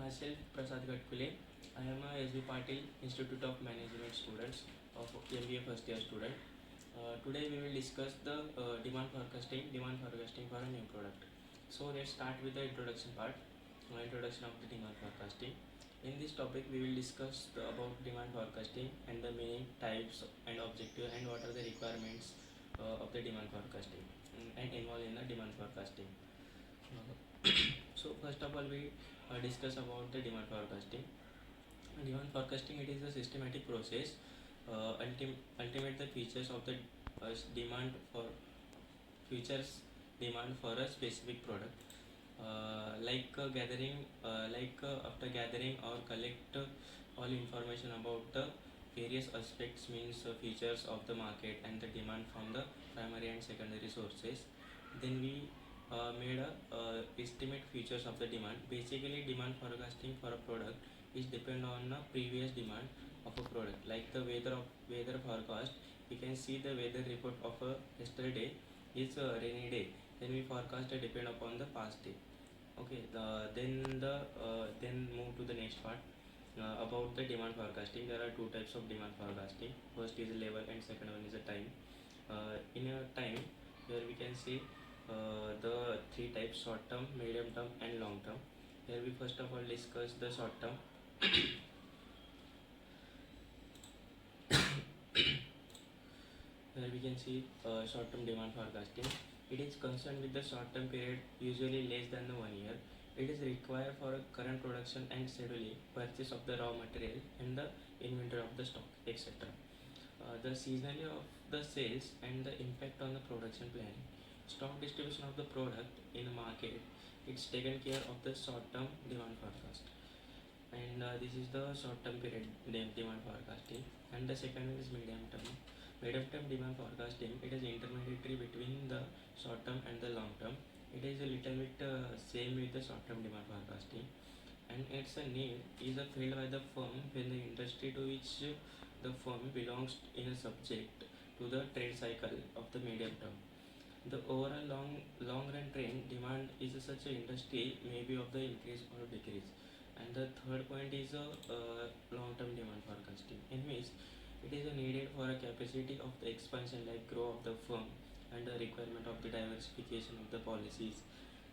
Myself Prasad Gatkule. I am a SB Patil Institute of Management students of MBA first year student. Today we will discuss the demand forecasting for a new product. So let's start with the introduction part. Introduction of the demand forecasting. In this topic we will discuss about demand forecasting and the meaning, types and objective, and what are the requirements of the demand forecasting and involved in the demand forecasting. So first of all we discuss about the demand forecasting. Demand forecasting, it is a systematic process ultimate the features of the demand for futures demand for a specific product, after gathering or collect all information about the various aspects, means features of the market and the demand from the primary and secondary sources. Then we made a estimate features of the demand. Basically demand forecasting for a product is depend on the previous demand of a product, like the weather forecast. We can see the weather report of yesterday is a rainy day, then we forecast depend upon the past day. Okay, then move to the next part. About the demand forecasting, there are two types of demand forecasting. First is level and second one is a time. In a time, here we can see the three types: short term, medium term and long term. Here we first of all discuss the short term. Here we can see short term demand forecasting. It is concerned with the short term period, usually less than the 1 year. It is required for a current production and scheduling, purchase of the raw material and the inventory of the stock, etc. The seasonality of the sales and the impact on the production planning. Stock distribution of the product in the market, it's taken care of the short term demand forecast. And this is the short term period demand forecasting. And the second one is medium term. Medium term demand forecasting, it is intermediary between the short term and the long term. It is a little bit same with the short term demand forecasting, and its a need is filled by the firm when the industry to which the firm belongs in a subject to the trade cycle of the medium term. The overall long run trend demand is such an industry may be of the increase or decrease. And the third point is long term demand forecasting, in which it is needed for a capacity of the expansion, like growth of the firm and the requirement of the diversification of the policies.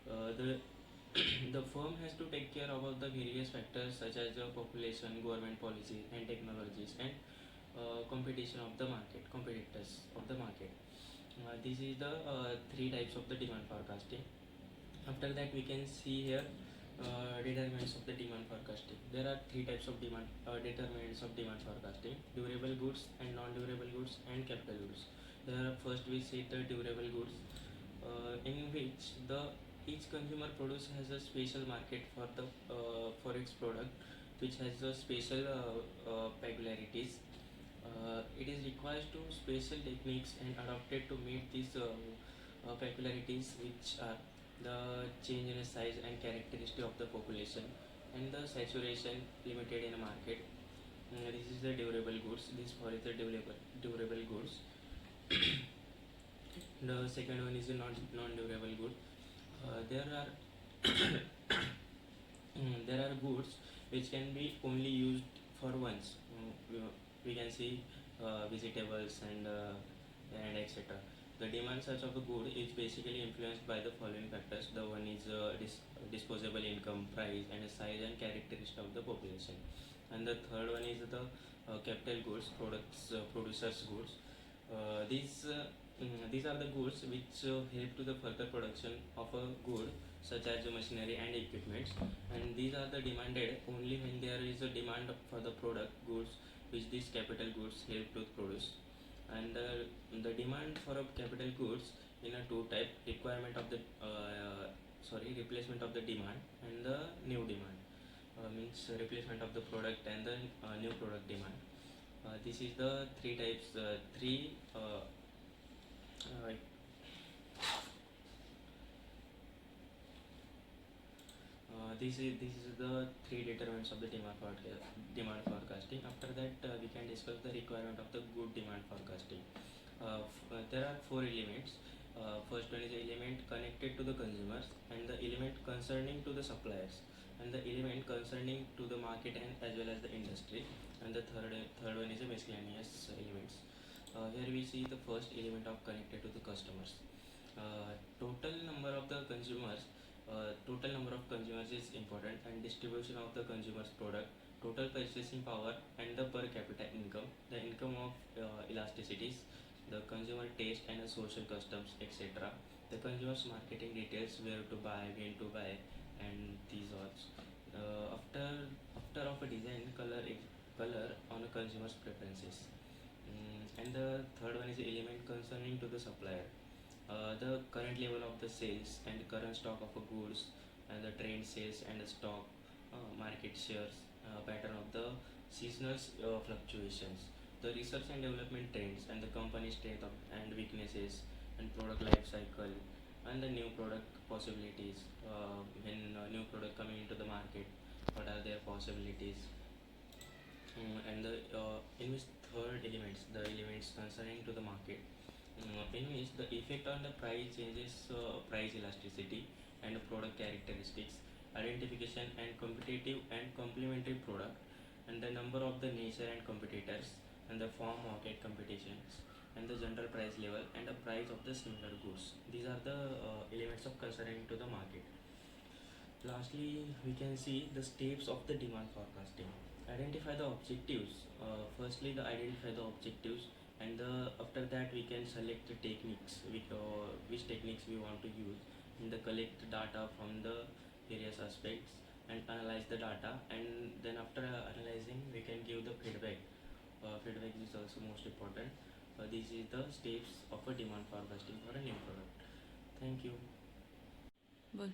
The the firm has to take care about the various factors such as the population, government policies and technologies, and competition of the market, competitors of the market. This is the three types of the demand forecasting. After that we can see here determinants of the demand forecasting. There are three types of demand determinants of demand forecasting: durable goods and non-durable goods and capital goods. First we see the durable goods, in which the each consumer produce has a special market for its product, which has a special peculiarities. It is requires to special techniques and adapted to meet these peculiarities, which are the change in size and characteristic of the population and the saturation limited in a market. This is the durable goods. This for is the durable goods. The second one is the non-durable good. There are there are goods which can be only used for once. We can see vegetables and etc. The demand such of a good is basically influenced by the following factors. The one is disposable income, price, and size and characteristic of the population. And the third one is the capital goods, producers goods. These are the goods which help to the further production of a good, such as machinery and equipments, and these are the demanded only when there is a demand for the product goods which these capital goods help to produce. And the demand for a capital goods in a two type: requirement of the replacement of the demand and the new demand, means replacement of the product and the new product demand. This is the three types three this is the three determinants of the demand forecasting. After that we can discuss the requirement of the good demand forecasting. There are four elements. First one is the element connected to the consumers, and the element concerning to the suppliers, and the element concerning to the market and as well as the industry. And the third one is a miscellaneous elements. Here we see the first element of connected to the customers. Total number of the consumers, total number of consumers is important, and distribution of the consumer's product, total purchasing power, and the per capita income, the income of elasticities, the consumer taste and the social customs, etc. The consumer's marketing details, where to buy, when to buy, and these all. After of a design, color on a consumer's preferences. And the third one is the element concerning to the supplier. The current level of the sales and the current stock of a goods, and the trend sales and the stock, market shares, pattern of the seasonal fluctuations, the research and development trends, and the company strength and weaknesses, and product life cycle, and the new product possibilities. When new product coming into the market, what are their possibilities? And the in which third elements, the elements concerning to the market, in which the effect on the price changes, price elasticity and product characteristics, identification and competitive and complementary product, and the number of the nature and competitors, and the farm market competitions, and the general price level and the price of the similar goods. These are the elements of concerning to the market. Lastly, we can see the steps of the demand forecasting. Identify the objectives. Firstly, the identify the objectives, and after that we can select the techniques, which techniques we want to use, and the collect data from the various aspects and analyze the data, and then after analyzing we can give the feedback. Feedback is also most important. This is the steps of a demand forecasting for a new product. Thank you. बोल